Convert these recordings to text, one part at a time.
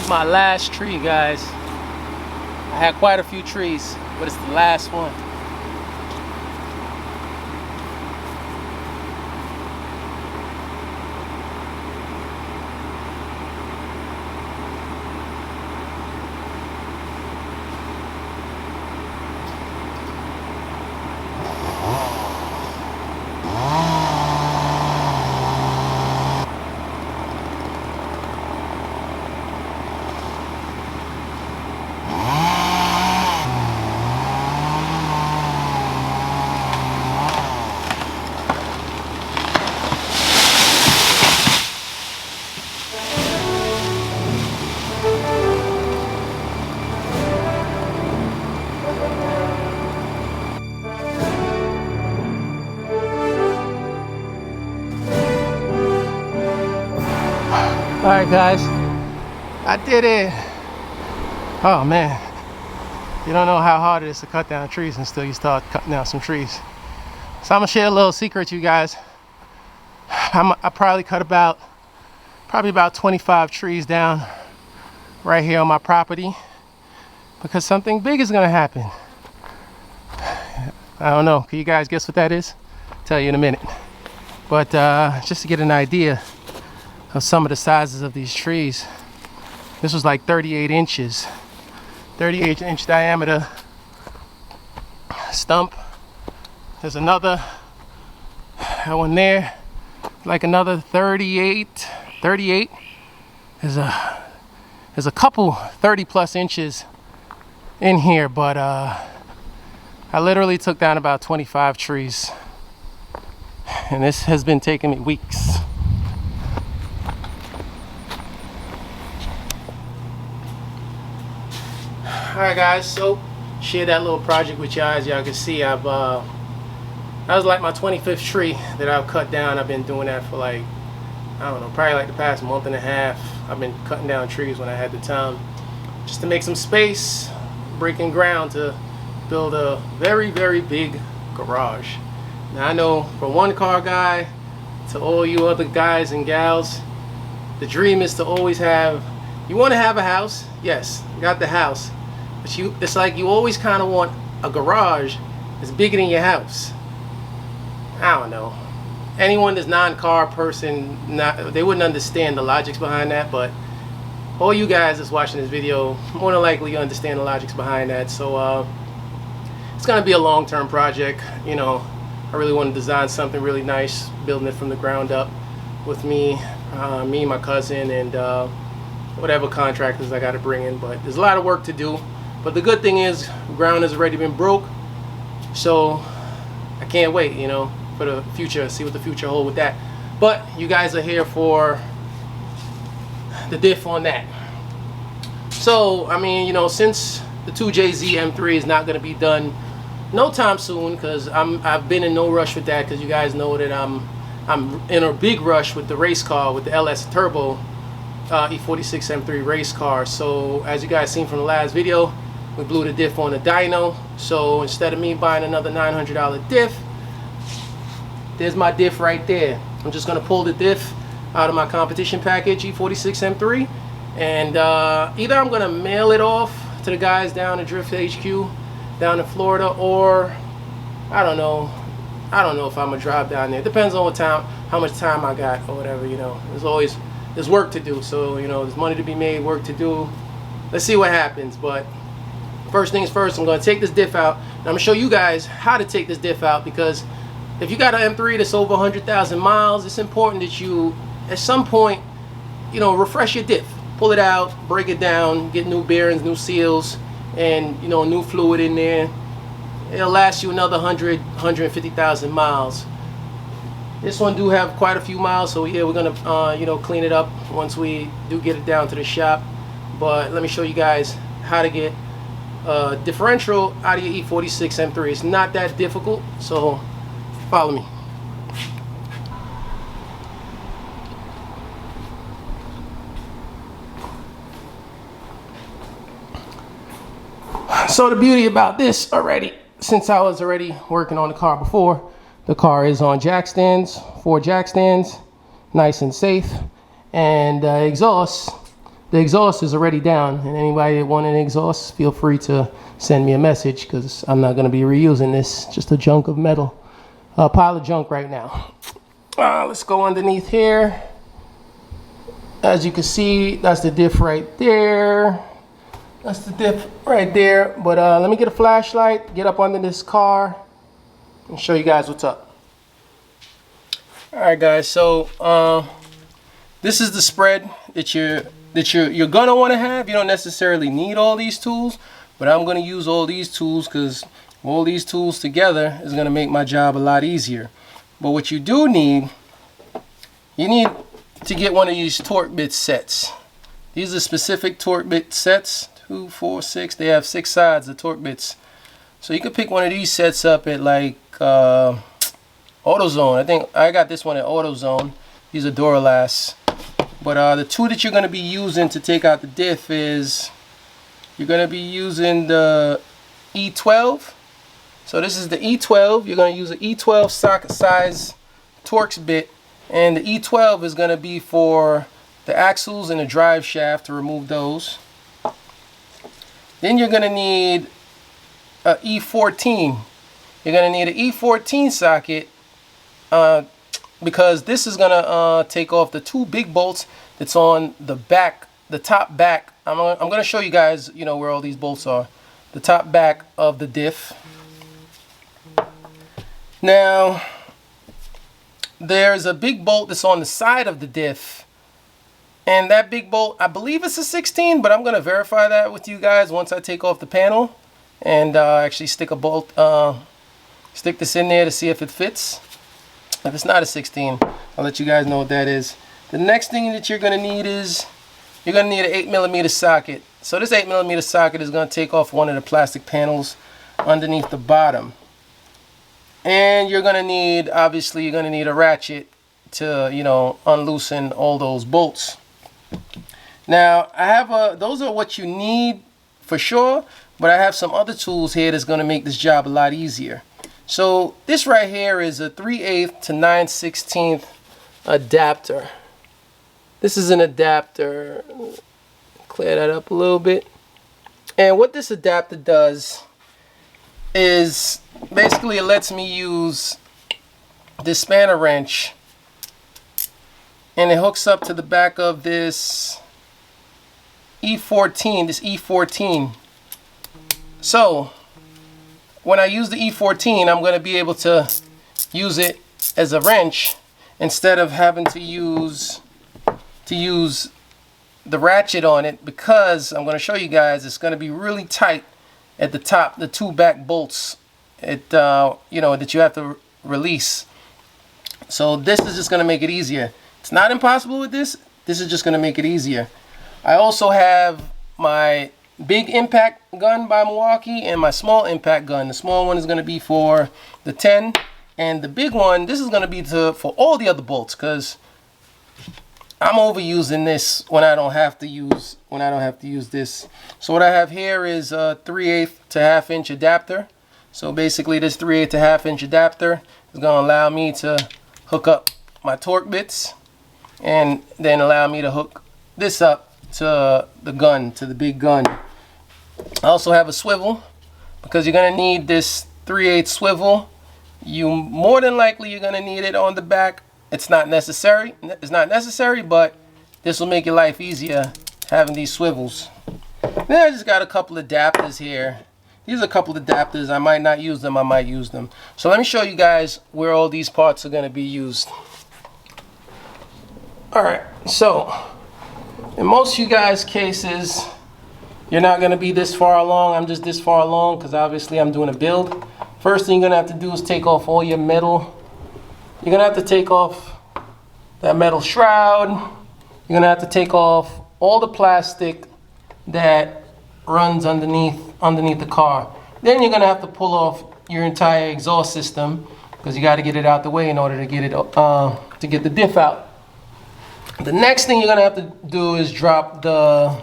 My last tree, guys. I had quite a few trees, but it's the last one. All right, guys, I did it. Oh man, you don't know how hard it is to cut down trees until you start cutting down some trees. So I'm gonna share a little secret with you guys. I probably cut about 25 trees down right here on my property because something big is gonna happen. I don't know. Can you guys guess what that is? I'll tell you in a minute. But just to get an idea of some of the sizes of these trees, this was like 38 inches, 38-inch diameter stump. There's another one there, like another 38. There's a couple 30 plus inches in here, but I literally took down about 25 trees, and this has been taking me weeks. Alright guys, so share that little project with y'all. As y'all can see, that was like my 25th tree that I've cut down. I've been doing that for like, I don't know, probably like the past month and a half. I've been cutting down trees when I had the time, just to make some space, breaking ground to build a very, very big garage. Now I know, from one car guy to all you other guys and gals, the dream is to always have, you want to have a house, yes, you got the house, but it's like you always kind of want a garage that's bigger than your house. I don't know. Anyone that's non-car person, they wouldn't understand the logics behind that, but all you guys that's watching this video, more than likely you understand the logics behind that. So it's gonna be a long-term project. You know, I really want to design something really nice, building it from the ground up with me, my cousin, and whatever contractors I got to bring in. But there's a lot of work to do. But the good thing is, ground has already been broke, so I can't wait, you know, for the future, see what the future holds with that. But you guys are here for the diff on that. So I mean, you know, since the 2JZ M3 is not going to be done no time soon, because I've been in no rush with that, because you guys know that I'm in a big rush with the race car, with the LS Turbo E46 M3 race car. So as you guys seen from the last video, we blew the diff on the dyno. So instead of me buying another $900 diff, there's my diff right there. I'm just gonna pull the diff out of my competition package E46 M3, and either I'm gonna mail it off to the guys down at Drift HQ down in Florida, or I don't know if I'm gonna drive down there. Depends on how much time I got or whatever, you know. There's work to do, so you know, there's money to be made, work to do. Let's see what happens. But first things first, I'm gonna take this diff out, and I'm gonna show you guys how to take this diff out, because if you got an M3 that's over 100,000 miles, it's important that you, at some point, you know, refresh your diff. Pull it out, break it down, get new bearings, new seals, and you know, new fluid in there. It'll last you another 150,000 miles. This one do have quite a few miles, so yeah, we're gonna you know, clean it up once we do get it down to the shop. But let me show you guys how to get a differential out of your E46 M3. It's not that difficult, so follow me. So the beauty about this already, since I was already working on the car before, the car is on jack stands, 4 jack stands, nice and safe, and exhaust the exhaust is already down, and anybody that wanted an exhaust, feel free to send me a message, because I'm not going to be reusing this. Just a junk of metal, a pile of junk right now. Let's go underneath here. As you can see, that's the diff right there. That's the diff right there. But let me get a flashlight, get up under this car, and show you guys what's up. All right, guys. So this is the spread that you're gonna want to have. You don't necessarily need all these tools, but I'm gonna use all these tools because all these tools together is gonna make my job a lot easier. But what you do need, you need to get one of these torque bit sets. These are specific torque bit sets. 2, 4, 6. They have 6 sides, the torque bits. So you can pick one of these sets up at like AutoZone. I think I got this one at AutoZone. These are Duralast. But the two that you're going to be using to take out the diff is, you're going to be using the E12. So this is the E12. You're going to use an E12 socket size Torx bit. And the E12 is going to be for the axles and the drive shaft, to remove those. Then you're going to need a E14. You're going to need an E14 socket because this is going to take off the 2 big bolts that's on the back, the top back. I'm going to show you guys, you know, where all these bolts are. The top back of the diff. Now, there's a big bolt that's on the side of the diff, and that big bolt, I believe it's a 16, but I'm going to verify that with you guys once I take off the panel and actually stick a bolt, stick this in there to see if it fits. If it's not a 16, I'll let you guys know what that is. The next thing that you're going to need is, you're going to need an 8mm socket. So this 8mm socket is going to take off one of the plastic panels underneath the bottom. And you're going to need, obviously, you're going to need a ratchet to, you know, unloosen all those bolts. Now, I have those are what you need for sure, but I have some other tools here that's going to make this job a lot easier. So this right here is a 3/8 to 9/16 adapter. This is an adapter. Clear that up a little bit. And what this adapter does is, basically, it lets me use this spanner wrench, and it hooks up to the back of this E14, So when I use the E14, I'm going to be able to use it as a wrench instead of having to use the ratchet on it, because I'm going to show you guys it's going to be really tight at the top, the 2 back bolts, you know, that you have to release. So this is just going to make it easier. It's not impossible with this. This is just going to make it easier. I also have my big impact gun by Milwaukee and my small impact gun. The small one is going to be for the 10, and the big one, this is going to be for all the other bolts, because I'm overusing this when I don't have to use this. So what I have here is a 3/8 to 1/2 inch adapter. So basically, this 3/8 to 1/2 inch adapter is going to allow me to hook up my torque bits, and then allow me to hook this up to the gun, to the big gun. I also have a swivel, because you're going to need this 3/8 swivel. More than likely you're going to need it on the back. It's not necessary, but this will make your life easier, having these swivels. Then I just got a couple of adapters here. These are a couple of adapters. I might not use them, I might use them. So let me show you guys where all these parts are going to be used. Alright, so in most of you guys' cases, you're not going to be this far along. I'm just this far along because obviously I'm doing a build. First thing you're going to have to do is take off all your metal. You're going to have to take off that metal shroud. You're going to have to take off all the plastic that runs underneath the car. Then you're going to have to pull off your entire exhaust system, because you got to get it out the way in order to get it to get the diff out. The next thing you're going to have to do is drop the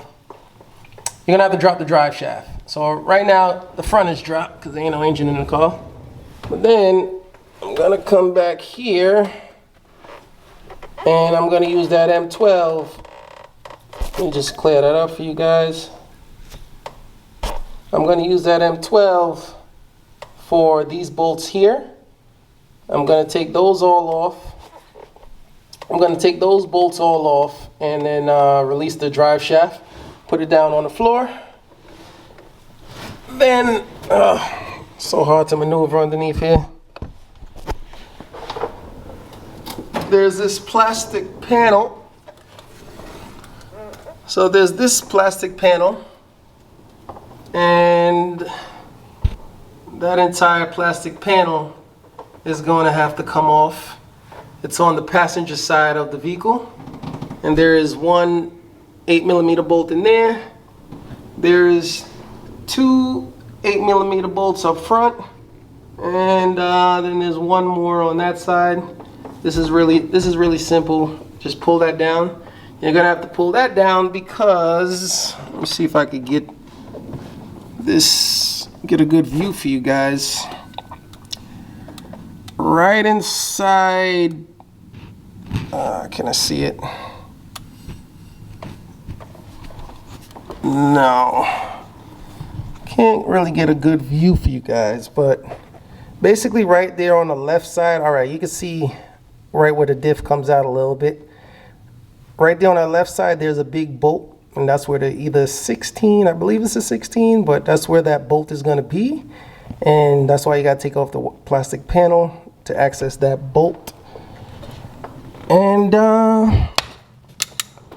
drive shaft. So right now the front is dropped because there ain't no engine in the car. But then I'm gonna come back here and I'm gonna use that M12 Let me just clear that up for you guys. I'm going to use that M12 for these bolts here. I'm going to take those all off. I'm going to take those bolts all off and then release the drive shaft, put it down on the floor. Then, so hard to maneuver underneath here. There's this plastic panel. So there's this plastic panel, and that entire plastic panel is going to have to come off. It's on the passenger side of the vehicle, and there is one 8mm bolt in there. There's two 8mm bolts up front, and then there's one more on that side. This is really simple. Just pull that down. You're gonna have to pull that down because, let me see if I could get a good view for you guys. Right inside, can I see it? No, can't really get a good view for you guys, but basically right there on the left side, all right, you can see right where the diff comes out a little bit. Right there on our left side, there's a big bolt, and that's where the either 16, I believe it's a 16, but that's where that bolt is going to be, and that's why you got to take off the plastic panel to access that bolt. And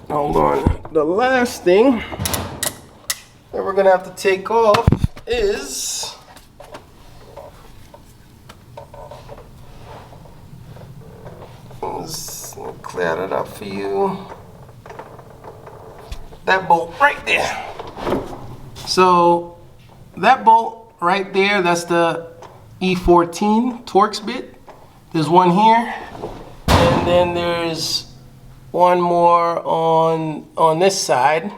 hold on, the last thing that we're going to have to take off is let's clear that up for you. That bolt right there. So that bolt right there, that's the E14 Torx bit. There's one here, and then there's one more on this side.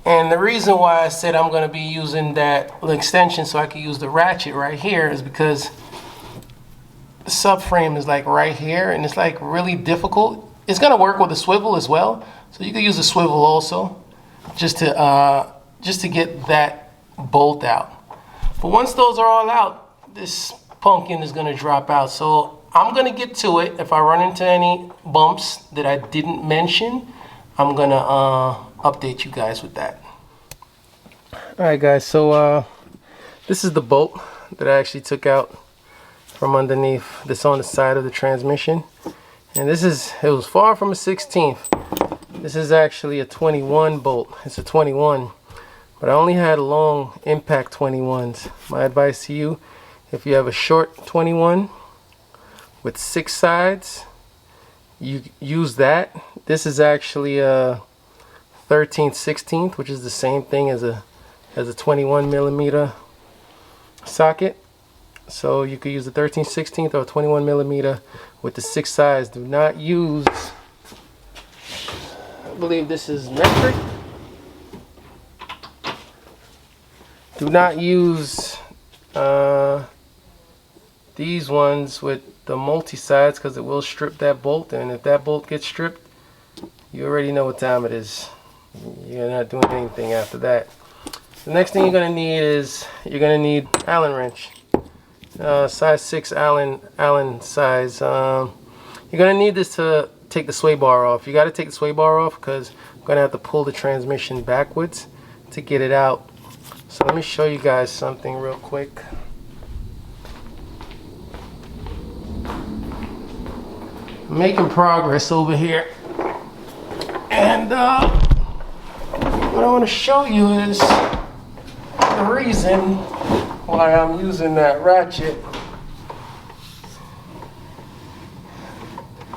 And the reason why I said I'm going to be using that extension so I can use the ratchet right here is because the subframe is like right here, and it's like really difficult. It's gonna work with a swivel as well, so you can use a swivel also, just to get that bolt out. But once those are all out, this pumpkin is gonna drop out. So I'm gonna get to it. If I run into any bumps that I didn't mention, I'm gonna update you guys with that. All right, guys. So this is the bolt that I actually took out from underneath this on the side of the transmission, and it was far from a 16th. This is actually a 21 bolt. It's a 21, but I only had long impact 21s. My advice to you, if you have a short 21 with 6 sides, you use that. This is actually a 13th 16th, which is the same thing as a 21mm socket. So you could use a 13th 16th or a 21mm with the 6 sides. Do not use, I believe this is metric. Do not use these ones with the multi-sides, because it will strip that bolt, and if that bolt gets stripped, you already know what time it is. You're not doing anything after that. The next thing you're going to need is Allen wrench. Size 6 Allen size. You're going to need this to take the sway bar off. You got to take the sway bar off because I'm going to have to pull the transmission backwards to get it out. So let me show you guys something real quick. I'm making progress over here. And what I want to show you is the reason why I'm using that ratchet.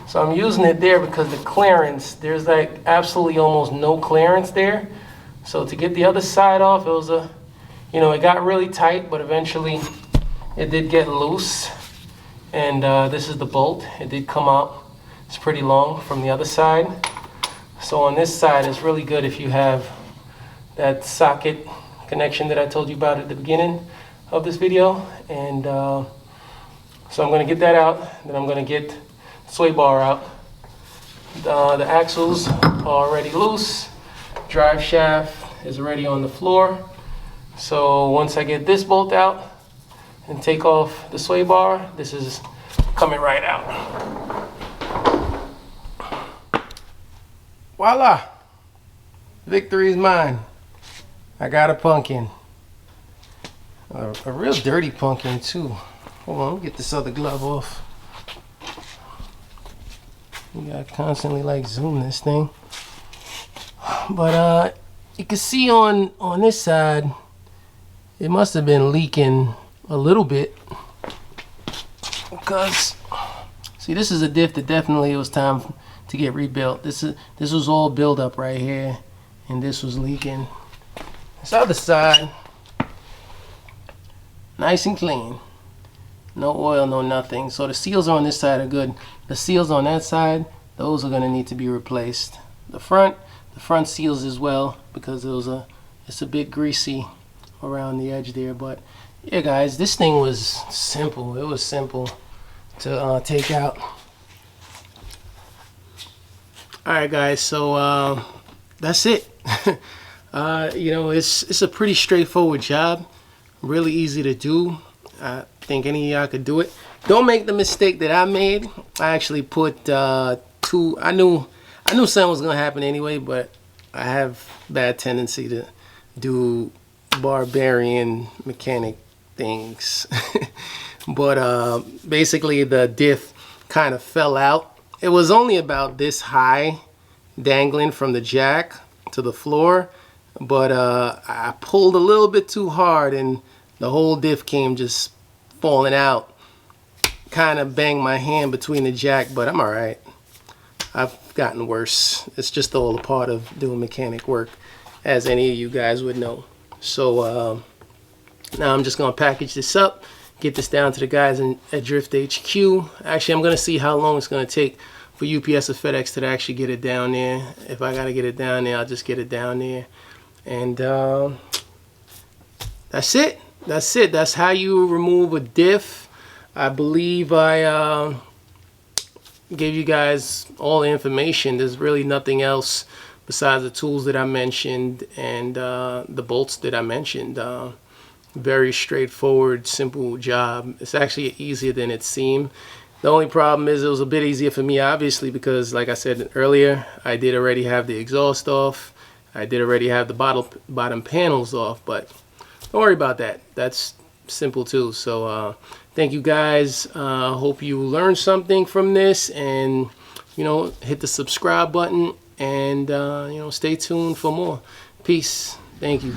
So I'm using it there because the clearance, there's like absolutely almost no clearance there. So to get the other side off, it was it got really tight, but eventually it did get loose. And this is the bolt. It did come out. It's pretty long from the other side. So on this side, it's really good if you have that socket connection that I told you about at the beginning of this video. And so I'm going to get that out, then I'm going to get the sway bar out. The axles are already loose. drive shaft is already on the floor. So once I get this bolt out and take off the sway bar, this is coming right out. Voila! Victory is mine. I got a pumpkin. A real dirty pumpkin too. Hold on, let me get this other glove off. You gotta constantly like zoom this thing. But you can see on this side, it must have been leaking a little bit. Because, see, this is a diff that definitely it was time to get rebuilt. This was all build up right here, and this was leaking. This other side, nice and clean. No oil, no nothing. So the seals on this side are good. The seals on that side, those are gonna need to be replaced. The front seals as well, because it's a bit greasy around the edge there. But yeah, guys, this thing was simple. It was simple to take out. All right, guys. So that's it. You know, it's a pretty straightforward job. Really easy to do. I think any of y'all could do it. Don't make the mistake that I made. I actually put two. I knew something was gonna happen anyway, but I have bad tendency to do barbarian mechanic things. But basically the diff kind of fell out. It was only about this high dangling from the jack to the floor, but I pulled a little bit too hard and the whole diff came just falling out. Kind of banged my hand between the jack, but I'm alright. I've gotten worse. It's just all a part of doing mechanic work, as any of you guys would know. So now I'm just gonna package this up, get this down to the guys at Drift HQ. Actually, I'm gonna see how long it's gonna take for UPS or FedEx to actually get it down there. If I gotta get it down there, I'll just get it down there. And that's it. That's it. That's how you remove a diff. I believe I gave you guys all the information. There's really nothing else besides the tools that I mentioned and the bolts that I mentioned. Very straightforward, simple job. It's actually easier than it seemed. The only problem is it was a bit easier for me, obviously, because like I said earlier, I did already have the exhaust off. I did already have the bottom panels off, but don't worry about that. That's simple too. So thank you guys. Hope you learned something from this, and you know, hit the subscribe button, and you know, stay tuned for more. Peace. Thank you.